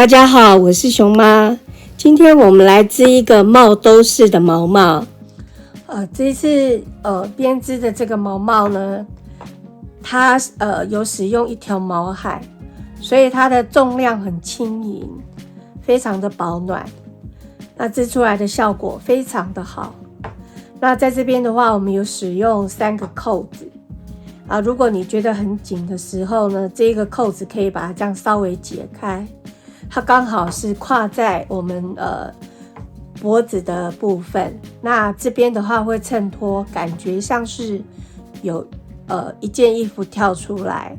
大家好，我是熊妈。今天我们来织一个帽兜式的毛帽。这一次编织的这个毛帽呢，它有使用一条毛海，所以它的重量很轻盈，非常的保暖。那织出来的效果非常的好。那在这边的话，我们有使用3个扣子啊。如果你觉得很紧的时候呢，这个扣子可以把它这样稍微解开，它刚好是跨在我们脖子的部分。那这边的话会衬托，感觉像是有一件衣服跳出来。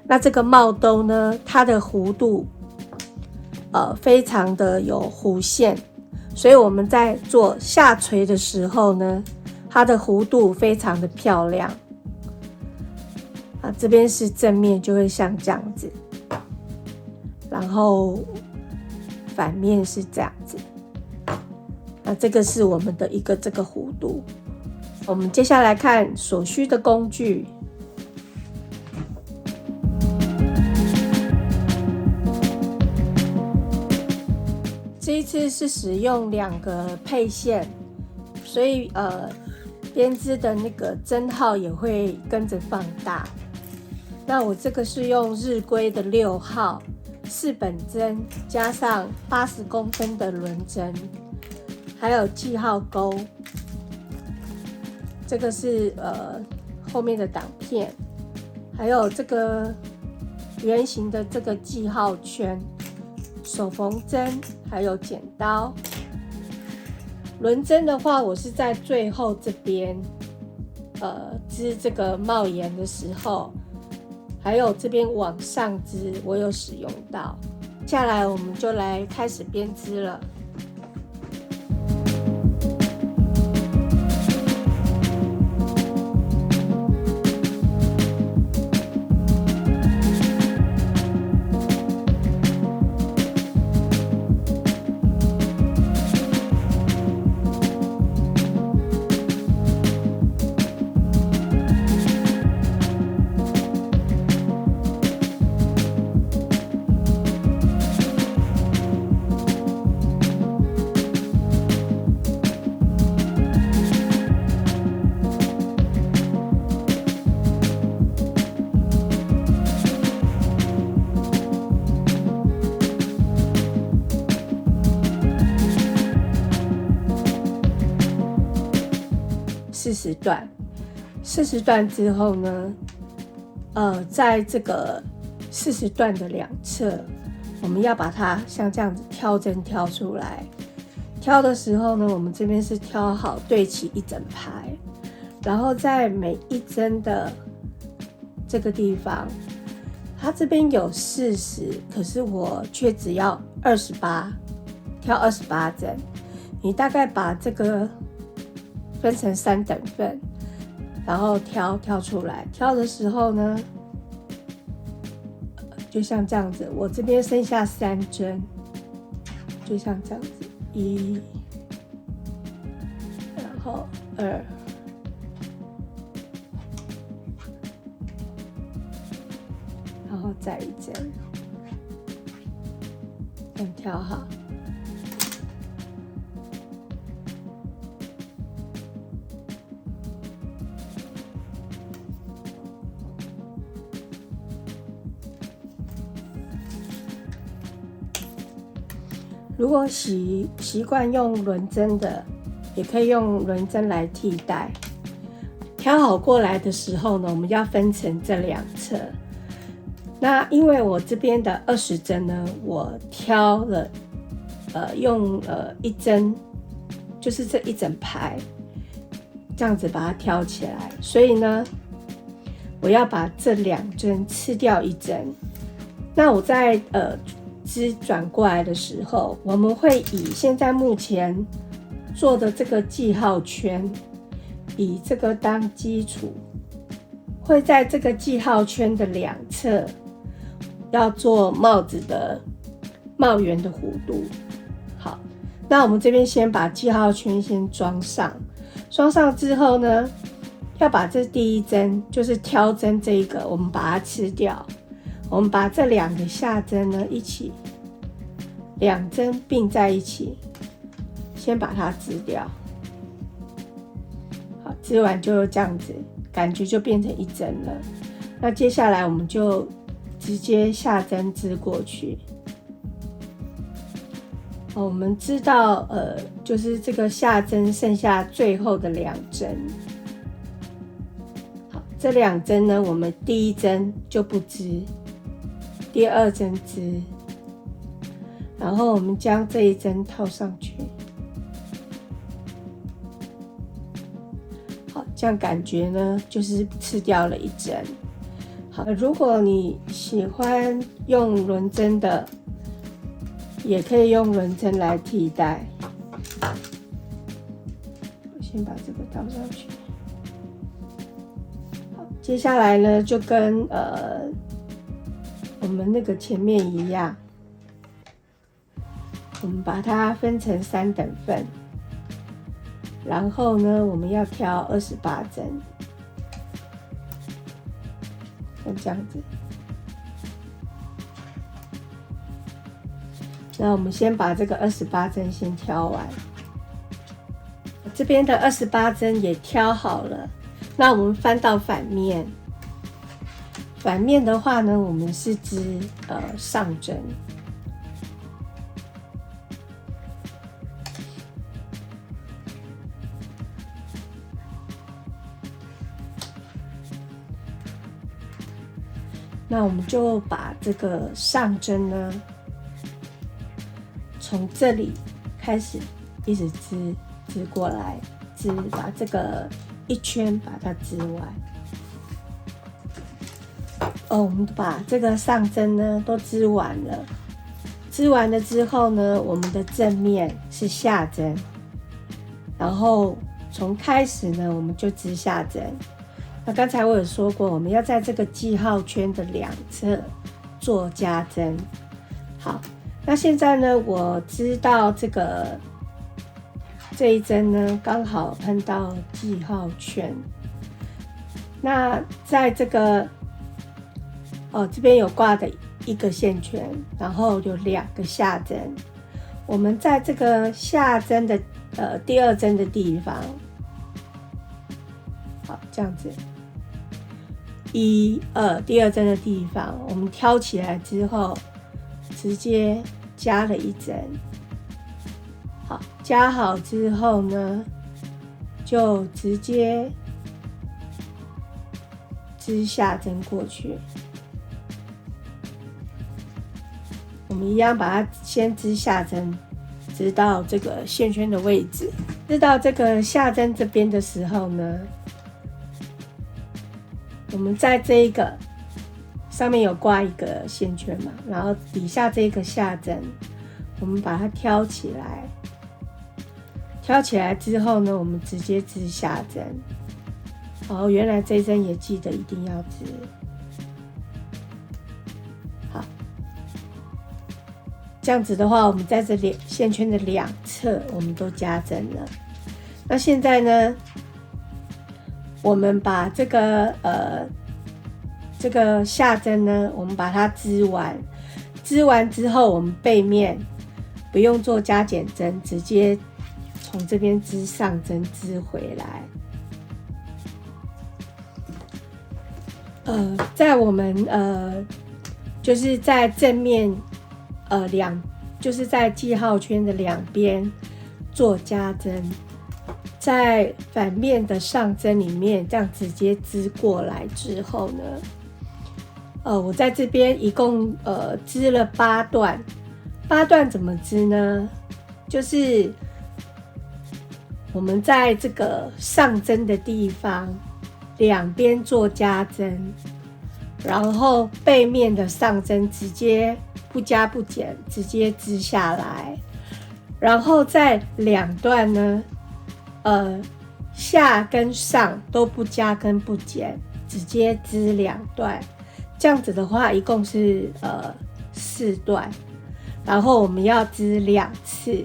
那这个帽兜呢，它的弧度非常的有弧线，所以我们在做下垂的时候呢，它的弧度非常的漂亮。这边是正面就会像这样子，然后反面是这样子。那这个是我们的一个这个弧度。我们接下来看所需的工具。这一次是使用2个配线，所以编织的那个针号也会跟着放大。那我这个是用日规的6号4本针，加上80公分的轮针，还有记号钩。这个是后面的挡片，还有这个圆形的这个记号圈，手缝针，还有剪刀。轮针的话，我是在最后这边织这个帽檐的时候，还有这边往上织，我有使用到。接下来我们就来开始编织了。40段之后呢，在这个40段的2侧，我们要把它像这样子挑针挑出来。挑的时候呢，我们这边是挑好对齐一整排，然后在每一针的这个地方，它这边有40，可是我却只要28，挑28针。你大概把这个分成3等份，然后挑出来。挑的时候呢，就像这样子，我这边剩下3针，就像这样子，1，然后2，然后再1针，这样挑好。如果习惯用轮针的，也可以用轮针来替代。挑好过来的时候呢，我们要分成这2侧。那因为我这边的20针呢，我挑了用1针，就是这一整排这样子把它挑起来，所以呢，我要把这2针吃掉1针。那我在织转过来的时候，我们会以现在目前做的这个记号圈，以这个当基础，会在这个记号圈的2侧要做帽子的帽檐的弧度。好，那我们这边先把记号圈先装上，装上之后呢，要把这第1针，就是挑针这一个，我们把它吃掉。我们把这2个下针呢一起2针并在一起，先把它织掉。好，织完就这样子，感觉就变成1针了。那接下来我们就直接下针织过去。我们知道，就是这个下针剩下最后的2针。好，这2针呢，我们第1针就不织，第2针织，然后我们将这1针套上去。好，这样感觉呢，就是刺掉了1针。好，如果你喜欢用轮针的，也可以用轮针来替代。我先把这个倒上去。好，接下来呢，就跟我们那个前面一样，我们把它分成3等份，然后呢，我们要挑28针，像这样子。那我们先把这个28针先挑完，这边的28针也挑好了。那我们翻到反面，反面的话呢，我们是织上针。那我们就把这个上针呢，从这里开始一直织过来，把这个1圈把它织完。我们把这个上针呢都织完了。织完了之后呢，我们的正面是下针，然后从开始呢，我们就织下针。那刚才我有说过，我们要在这个记号圈的2侧做加针。好，那现在呢，我织到这1针呢，刚好碰到记号圈。那在这个这边有挂的1个线圈，然后有2个下针。我们在这个下针的第2针的地方，好，这样子。第2针的地方，我们挑起来之后，直接加了1针。好，加好之后呢，就直接织下针过去。我们一样把它先织下针，织到这个线圈的位置。织到这个下针这边的时候呢，我们在这一个上面有挂1个线圈嘛，然后底下这个下针，我们把它挑起来。挑起来之后呢，我们直接织下针。原来这一针也记得一定要织。好，这样子的话，我们在这线圈的2侧我们都加针了。那现在呢，我们把这个下针呢，我们把它织完。织完之后，我们背面不用做加减针，直接从这边织上针织回来。在我们就是在正面就是在记号圈的2边做加针，在反面的上针里面这样直接织过来之后呢，我在这边一共织了8段。8段怎么织呢？就是我们在这个上针的地方2边做加针，然后背面的上针直接不加不减，直接织下来。然后在2段呢，下跟上都不加跟不减，直接织2段。这样子的话，一共是4段。然后我们要织2次，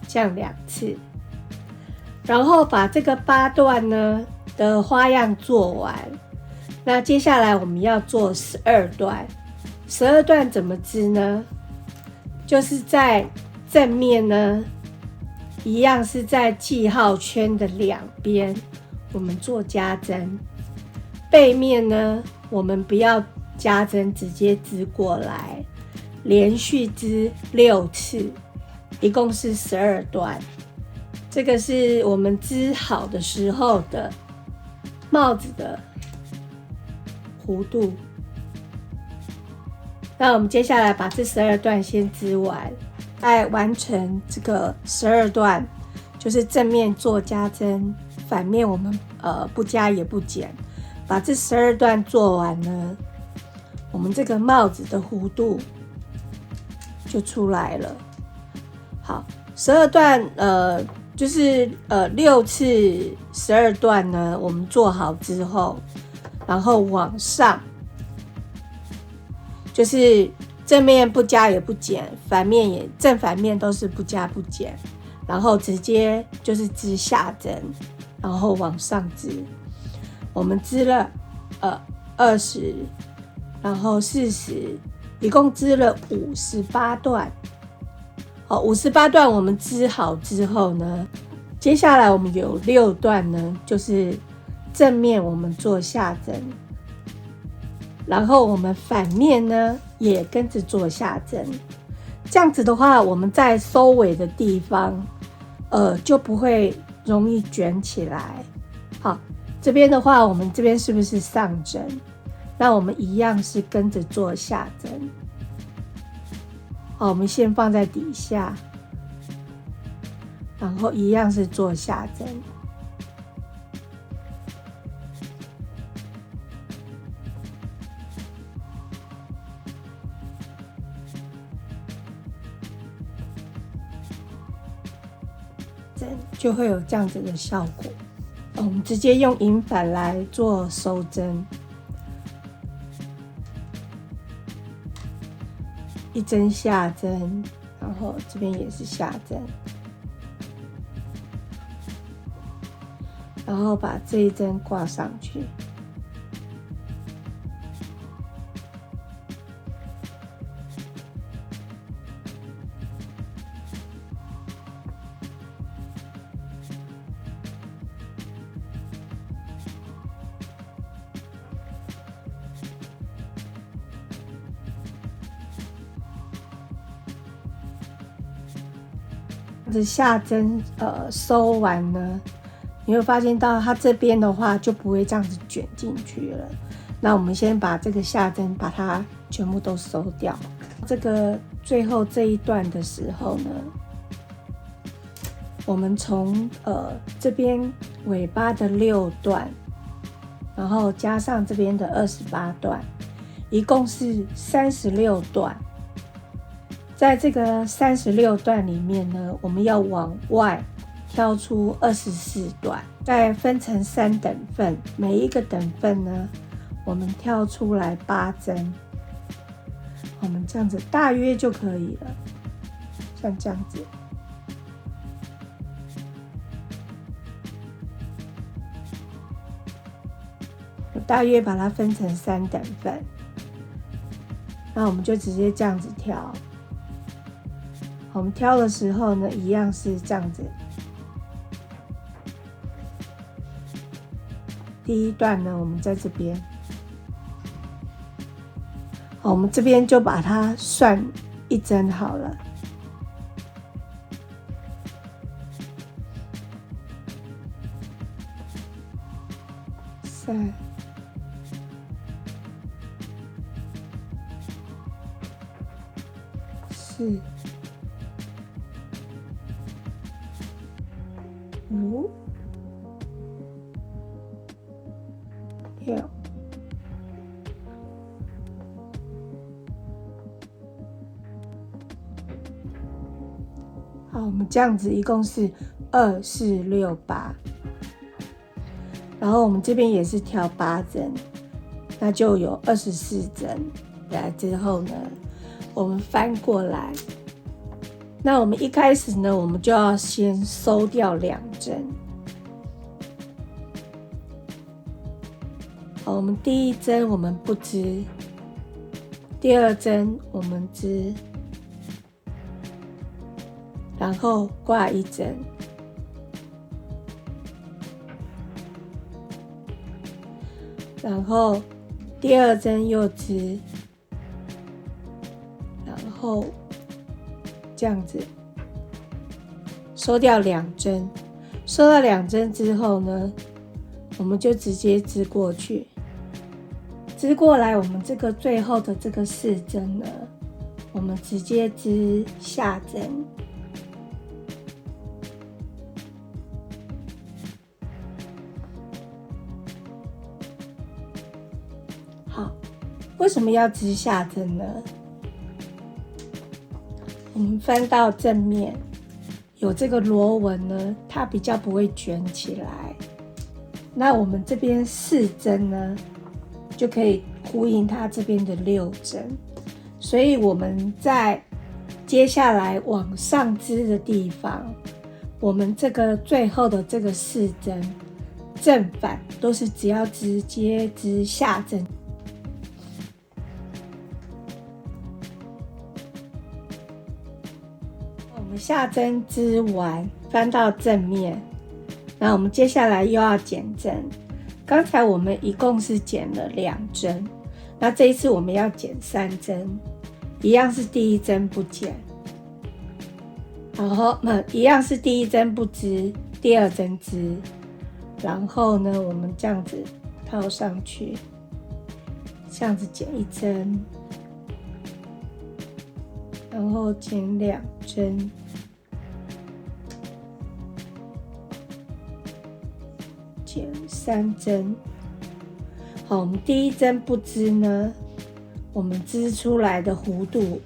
这样2次。然后把这个8段呢的花样做完。那接下来我们要做12段。12段怎么织呢？就是在正面呢，一样是在记号圈的两边，我们做加针。背面呢，我们不要加针，直接织过来，连续织6次，一共是12段。这个是我们织好的时候的帽子的弧度。那我们接下来把这12段先织完，再完成这个12段，就是正面做加针，反面我们不加也不减。把这12段做完呢，我们这个帽子的弧度就出来了。好，12段就是6次12段呢，我们做好之后，然后往上，就是正面不加也不减，反面也正反面都是不加不减，然后直接就是织下针，然后往上织。我们织了20，然后40，一共织了58段。好，58段我们织好之后呢，接下来我们有6段呢，就是正面我们做下针，然后我们反面呢也跟着做下针。这样子的话，我们在收尾的地方，就不会容易卷起来。好。这边的话，我们这边是不是上针？那我们一样是跟着做下针。好，我们先放在底下，然后一样是做下针。针就会有这样子的效果。我们直接用银反来做收针，一针下针，然后这边也是下针，然后把这一针挂上去。下针收完呢，你会发现到它这边的话就不会这样子卷进去了。那我们先把这个下针把它全部都收掉。这个最后这一段的时候呢，我们从这边尾巴的6段，然后加上这边的28段，一共是36段。在这个36段里面呢，我们要往外挑出24段，再分成3等份，每一个等份呢，我们挑出来8针，我们这样子大约就可以了，像这样子。我大约把它分成3等份，那我们就直接这样子挑。我们挑的时候呢，一样是这样子。第一段呢，我们在这边，好，我们这边就把它算1针好了。3、4、5、6。好，我们这样子一共是2、4、6、8，然后我们这边也是挑8针，那就有24针。来之后呢，我们翻过来。那我们一开始呢，我们就要先收掉2针。好，我们第一针我们不织，第二针我们织，然后挂一针，然后第二针又织，然后这样子收掉2针，收到2针之后呢，我们就直接织过去，织过来，我们这个最后的这个4针呢，我们直接织下针。好，为什么要织下针呢？我们翻到正面，有这个螺纹呢，它比较不会卷起来。那我们这边4针呢，就可以呼应它这边的6针。所以我们在接下来往上织的地方，我们这个最后的这个4针正反都是只要直接织下针。我们下针织完，翻到正面，那我们接下来又要减针。刚才我们一共是减了2针，那这一次我们要减3针，一样是第1针不减，然后一样是第1针不织，第2针织，然后呢，我们这样子套上去，这样子减1针，然后减2针，减3针。好，我们第1针不织呢，我们织出来的弧度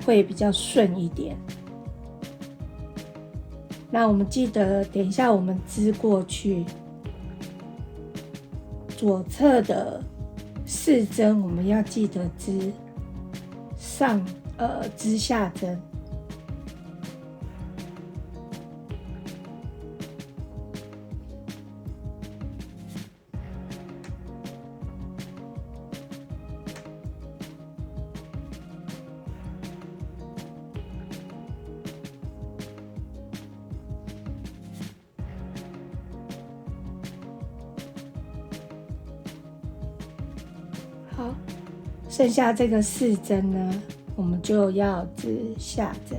会比较顺一点。那我们记得等一下我们织过去，左侧的4针我们要记得织织下针。好，剩下这个4针呢，我们就要织下针。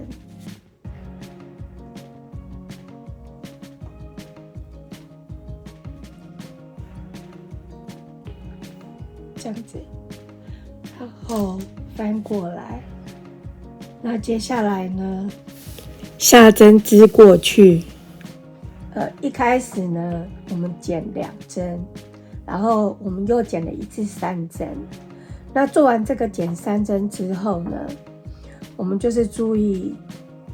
这样子，然后翻过来。那接下来呢，下针织过去。一开始呢，我们减2针。然后我们又减了1次3针，那做完这个减3针之后呢，我们就是注意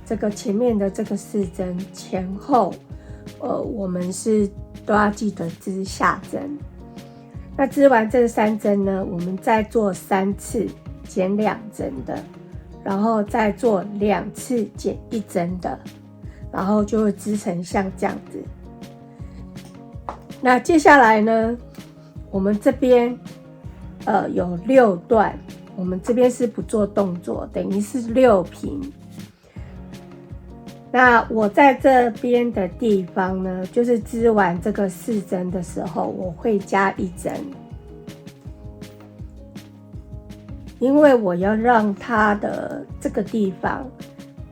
这个前面的这个4针前后，我们是都要记得织下针。那织完这3针呢，我们再做3次减2针的，然后再做2次减1针的，然后就会织成像这样子。那接下来呢，我们这边有6段，我们这边是不做动作，等于是6平。那我在这边的地方呢，就是织完这个4针的时候，我会加1针，因为我要让它的这个地方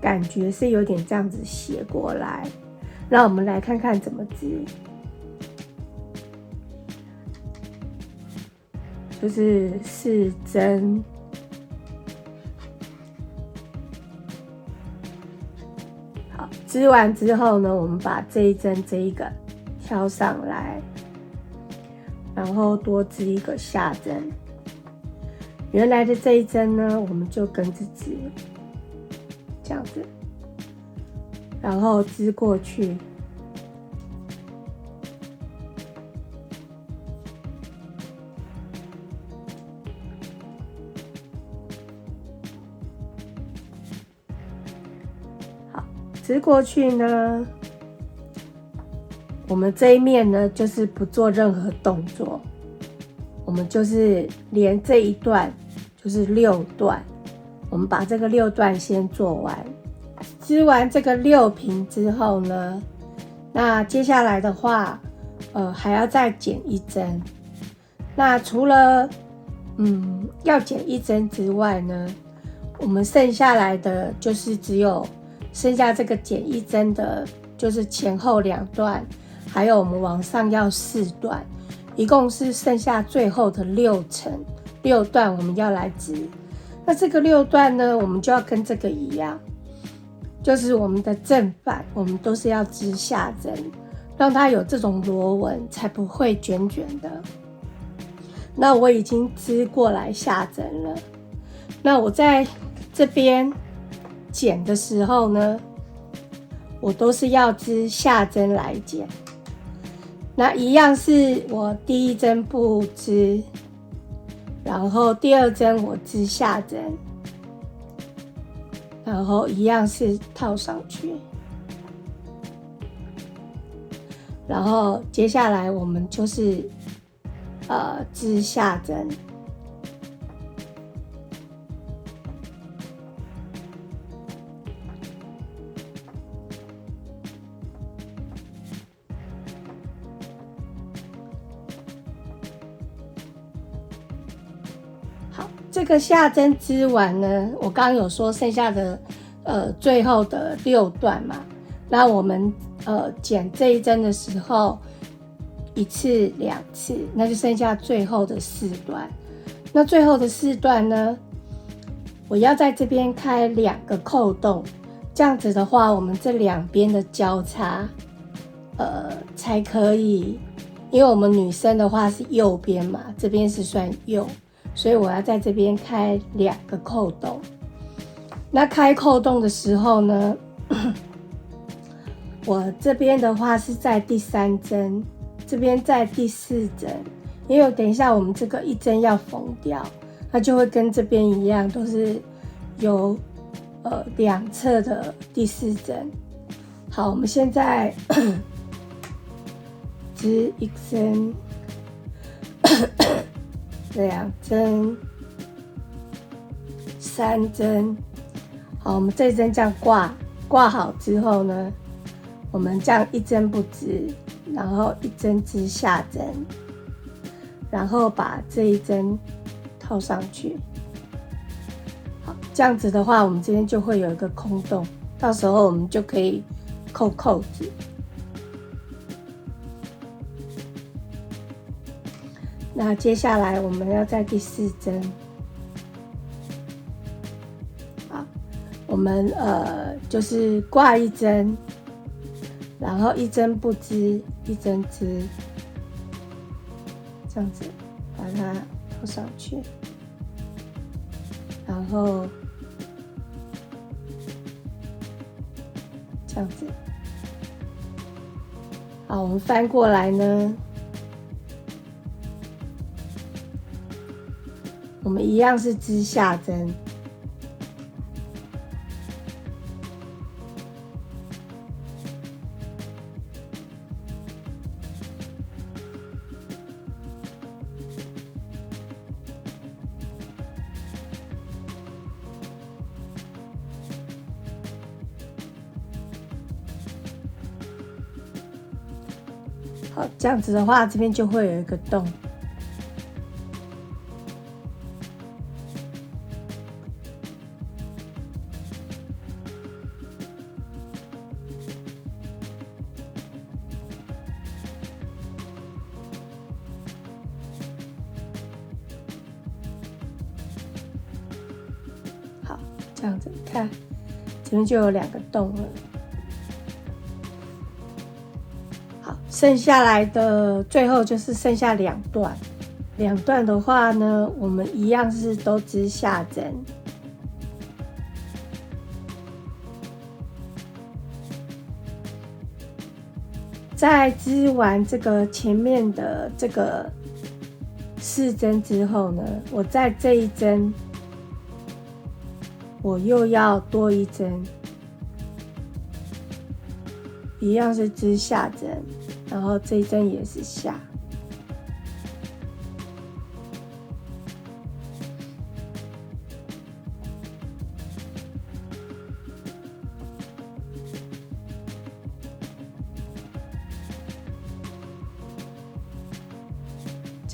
感觉是有点这样子斜过来。那我们来看看怎么织。就是4针，好，织完之后呢，我们把这一针这一个挑上来，然后多织一个下针。原来的这一针呢，我们就跟着织，这样子，然后织过去。织过去呢，我们这一面呢，就是不做任何动作，我们就是连这一段就是6段，我们把这个6段先做完，织完这个6瓶之后呢，那接下来的话，还要再剪1针。那除了要剪1针之外呢，我们剩下来的就是只有剩下这个剪1针的，就是前后2段，还有我们往上要4段，一共是剩下最后的6段我们要来织。那这个6段呢，我们就要跟这个一样，就是我们的正反我们都是要织下针，让它有这种螺纹，才不会卷卷的。那我已经织过来下针了。那我在这边剪的时候呢，我都是要织下针来剪。那一样是我第1针不织，然后第2针我织下针，然后一样是套上去，然后接下来我们就是织下针。好，这个下针织完呢，我刚刚有说剩下的最后的6段嘛，那我们剪这一针的时候1次2次，那就剩下最后的4段。那最后的4段呢，我要在这边开2个扣洞，这样子的话，我们这2边的交叉才可以，因为我们女生的话是右边嘛，这边是算右，所以我要在这边开2个扣洞。那开扣洞的时候呢，我这边的话是在第3针，这边在第4针，因为等一下我们这个1针要缝掉，它就会跟这边一样，都是有2侧的第4针。好，我们现在织1针、2针、3针。好，我们这一针这样挂好之后呢，我们这样1针不织，然后1针织下针，然后把这一针套上去。好，这样子的话，我们这边就会有一个空洞，到时候我们就可以扣扣子。那接下来我们要在第4针，好，我们就是挂1针，然后1针不织，1针织，这样子把它套上去，然后这样子。好，我们翻过来呢，我们一样是织下针。好，这样子的话，这边就会有一个洞。好，这样子看，这边就有2个洞了。好，剩下来的最后就是剩下2段。2段的话呢，我们一样是都织下针。在织完这个前面的这个4针之后呢，我在这一针我又要多1针，一样是织下针，然后这一针也是下。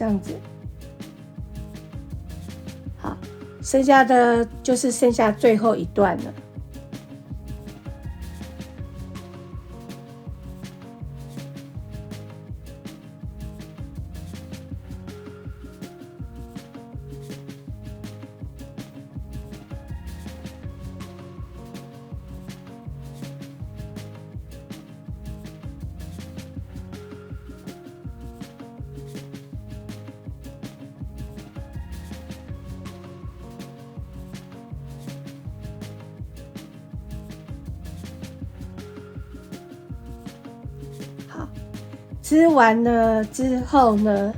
这样子。好，剩下的就是剩下最后一段了。织完了之后呢，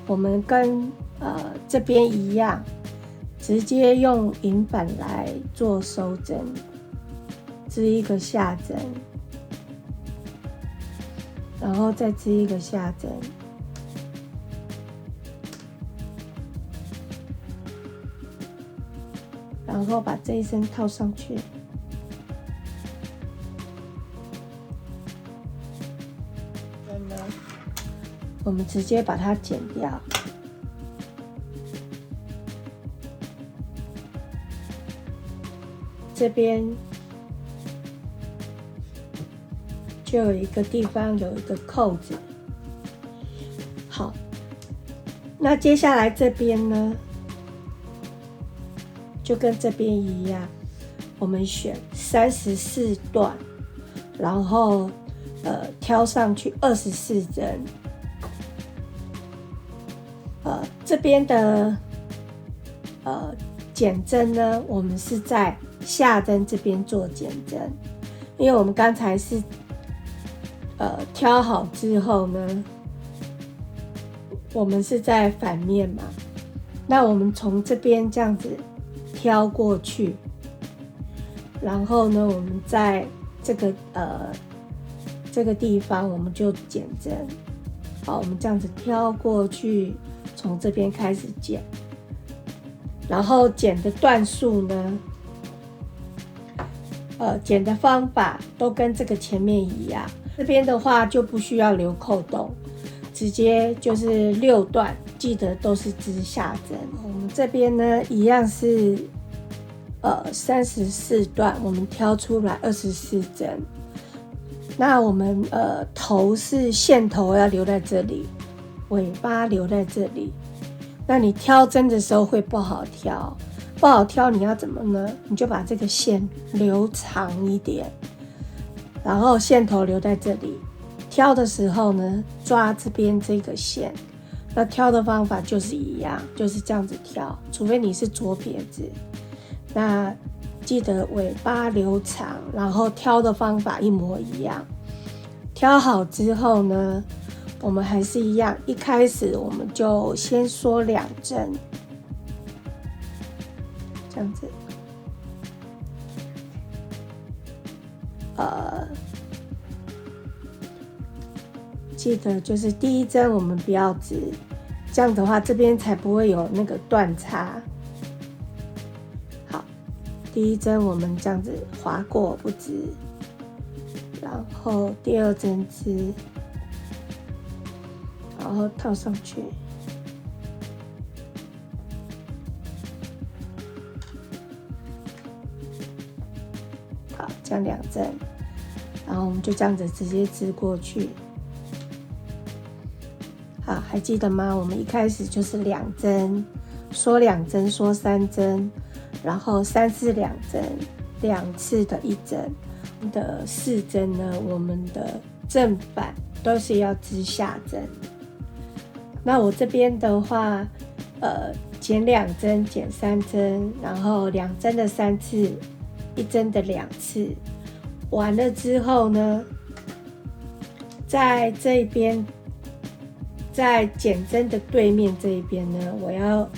我们跟这边一样，直接用银板来做收针，织一个下针，然后再织一个下针，然后把这一针套上去。我们直接把它剪掉，这边就有一个地方有一个扣子。好，那接下来这边呢，就跟这边一样，我们选34段，然后挑上去24针。这边的减针呢，我们是在下针这边做减针，因为我们刚才是挑好之后呢，我们是在反面嘛，那我们从这边这样子挑过去，然后呢，我们在这个地方我们就减针。好，我们这样子挑过去。从这边开始剪，然后剪的段数呢，剪的方法都跟这个前面一样。这边的话就不需要留扣洞，直接就是6段，记得都是织下针。我们这边呢一样是34段，我们挑出来24针。那我们头是线头要留在这里。尾巴留在这里，那你挑针的时候会不好挑，不好挑你要怎么呢？你就把这个线留长一点，然后线头留在这里，挑的时候呢，抓这边这个线。那挑的方法就是一样，就是这样子挑，除非你是左撇子。那记得尾巴留长，然后挑的方法一模一样。挑好之后呢，我们还是一样，一开始我们就先缩2针，这样子。记得就是第一针我们不要织，这样的话这边才不会有那个断差。好，第一针我们这样子划过不织，然后第2针织。然后套上去，好，这样2针，然后我们就这样子直接织过去。好，还记得吗？我们一开始就是2针，缩2针，缩3针，然后3次2针，2次的1针的4针呢，我们的正反都是要织下针。那我这边的话，减2针，减3针，然后2针的3次，1针的2次，完了之后呢，在这边，在减针的对面这一边呢，我要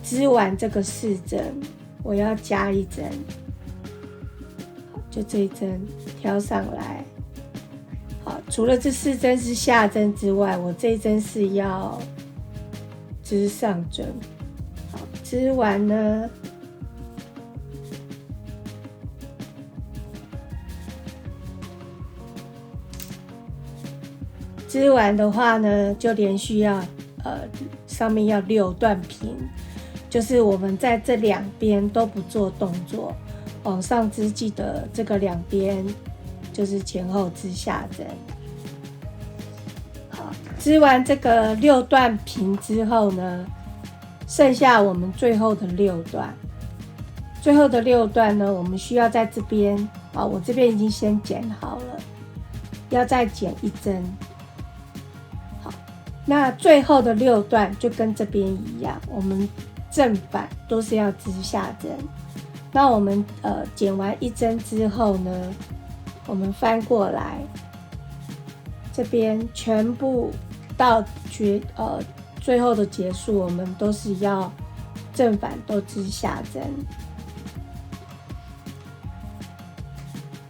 织完这个4针，我要加1针，就这一针挑上来。好，除了这4针是下针之外，我这一针是要织上针。好，织完呢，织完的话呢，就连续要上面要6段平，就是我们在这2边都不做动作，往上织记得这个2边就是前后织下针。好，织完这个6段平之后呢，剩下我们最后的6段。最后的6段呢，我们需要在这边啊，我这边已经先剪好了，要再剪1针。好，那最后的6段就跟这边一样，我们正反都是要织下针。那我们剪完1针之后呢，我们翻过来，这边全部到最后的结束，我们都是要正反都织下针。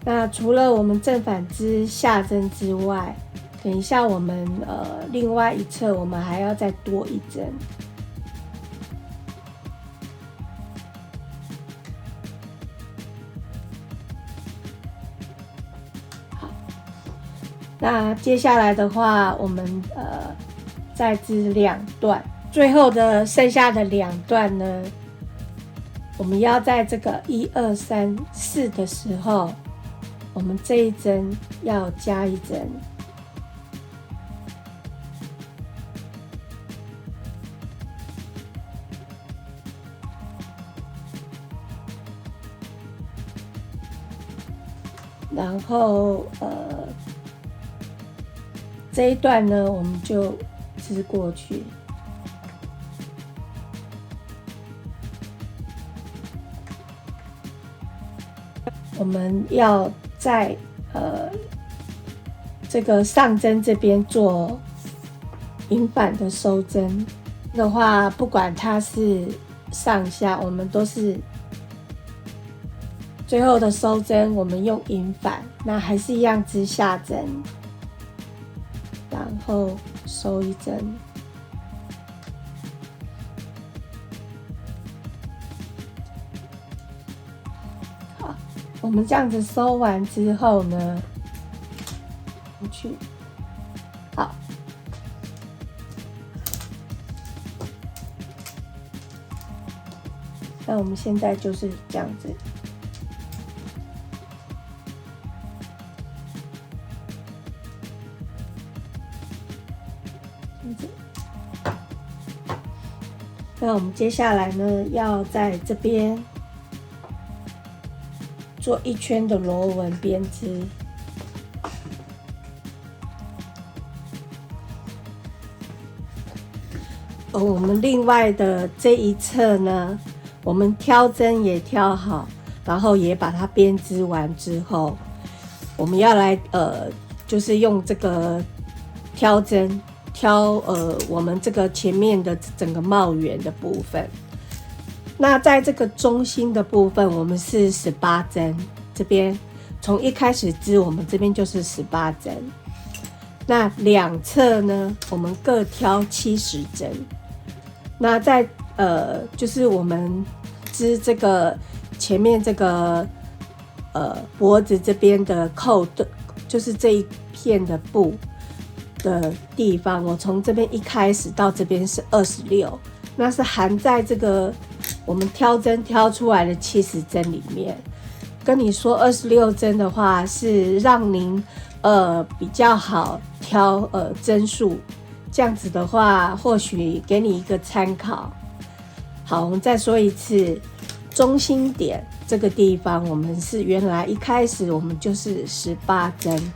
那除了我们正反织下针之外，等一下我们另外一侧我们还要再多1针。好，那接下来的话，我们再织2段，最后的剩下的2段呢，我们要在这个1、2、3、4的时候，我们这一针要加1针，然后这一段呢，我们就织过去。我们要在这个上针这边做引反的收针的话，不管它是上下，我们都是最后的收针，我们用引反，那还是一样织下针，然后收1针。我们这样子收完之后呢，好，那我们现在就是这样子，那我们接下来呢，要在这边做1圈的螺纹编织。我们另外的这一侧呢，我们挑针也挑好，然后也把它编织完之后，我们要来就是用这个挑针挑我们这个前面的整个帽圆的部分。那在这个中心的部分，我们是18针，这边从一开始织，我们这边就是18针。那2侧呢，我们各挑70针。那在就是我们织这个前面这个脖子这边的扣的，就是这一片的布的地方，我从这边一开始到这边是26，那是含在这个我们挑针挑出来的70针里面。跟你说26针的话，是让您比较好挑针数，这样子的话或许给你一个参考。好，我们再说一次，中心点这个地方，我们是原来一开始我们就是18针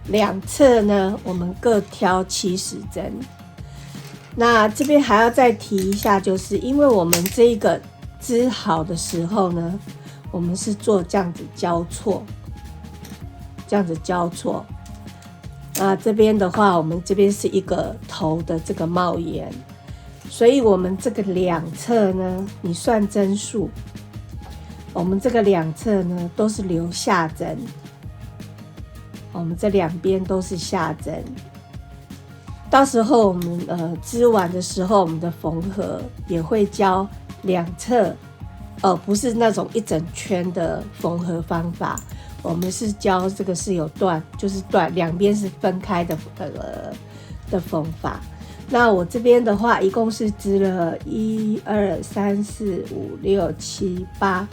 ，2侧呢我们各挑70针。那这边还要再提一下，就是因为我们这个织好的时候呢，我们是做这样子交错，这样子交错。那这边的话，我们这边是一个头的这个帽檐，所以我们这个2侧呢，你算针数，我们这个2侧呢都是留下针，我们这2边都是下针。到时候我们织完的时候，我们的缝合也会教2侧，不是那种一整圈的缝合方法，我们是教这个是有断，就是断2边是分开的的缝法。那我这边的话，一共是织了1、2、3、4、5、6、7、8，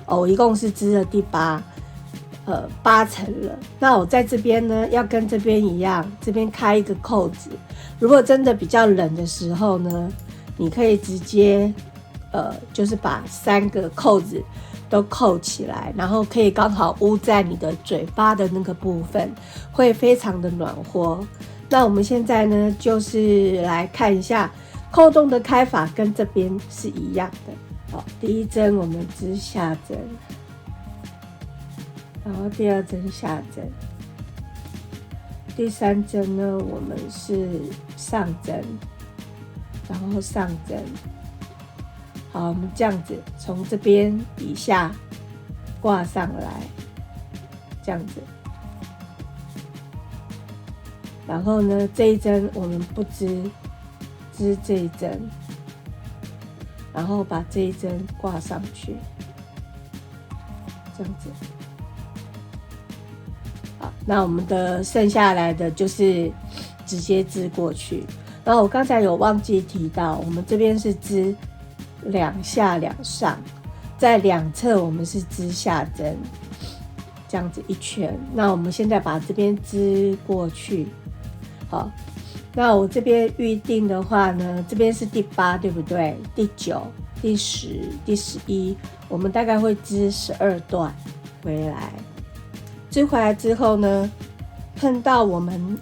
我一共是织了第8层了。那我在这边呢，要跟这边一样，这边开一个扣子。如果真的比较冷的时候呢，你可以直接就是把3个扣子都扣起来，然后可以刚好捂在你的嘴巴的那个部分，会非常的暖和。那我们现在呢，就是来看一下扣洞的开法，跟这边是一样的。好，第1针我们织下针，然后第2针下针，第3针呢，我们是上针，然后上针。好，我们这样子从这边底下挂上来，这样子。然后呢，这一针我们不织这一针，然后把这一针挂上去，这样子。好，那我们的剩下来的就是直接织过去。然后我刚才有忘记提到，我们这边是织2下2上，在2侧我们是织下针，这样子一圈。那我们现在把这边织过去。好，那我这边预定的话呢，这边是第8，对不对？第9、第10、第11，我们大概会织12段回来。织回来之后呢，碰到我们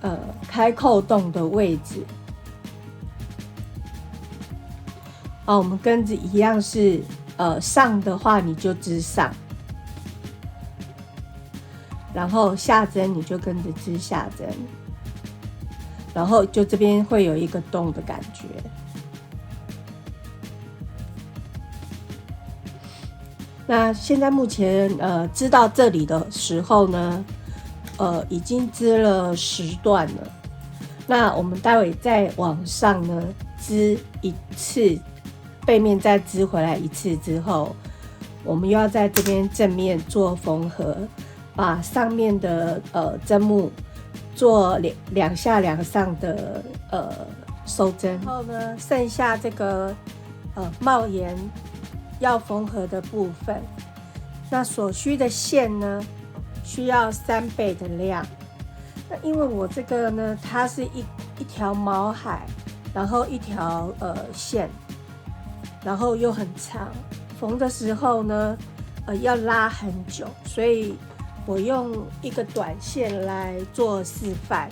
开扣洞的位置，我们跟着一样是上的话你就织上，然后下针你就跟着织下针。然后就这边会有一个洞的感觉。那现在目前织到这里的时候呢，已经织了10段了。那我们待会再往上呢织一次，背面再织回来一次之后，我们又要在这边正面做缝合，把上面的针目做2下2上的收针。然后呢，剩下这个帽檐要缝合的部分，那所需的线呢，需要3倍的量。那因为我这个呢，它是一条毛海，然后一条线，然后又很长，缝的时候呢，要拉很久，所以我用一个短线来做示范。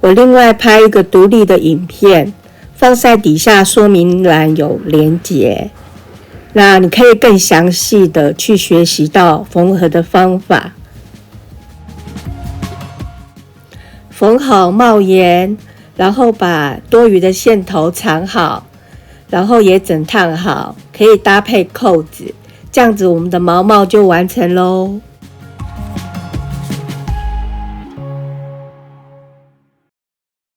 我另外拍一个独立的影片，放在底下说明栏有连结，那你可以更详细的去学习到缝合的方法。缝好帽檐，然后把多余的线头藏好，然后也整烫好，可以搭配扣子，这样子我们的毛帽就完成咯。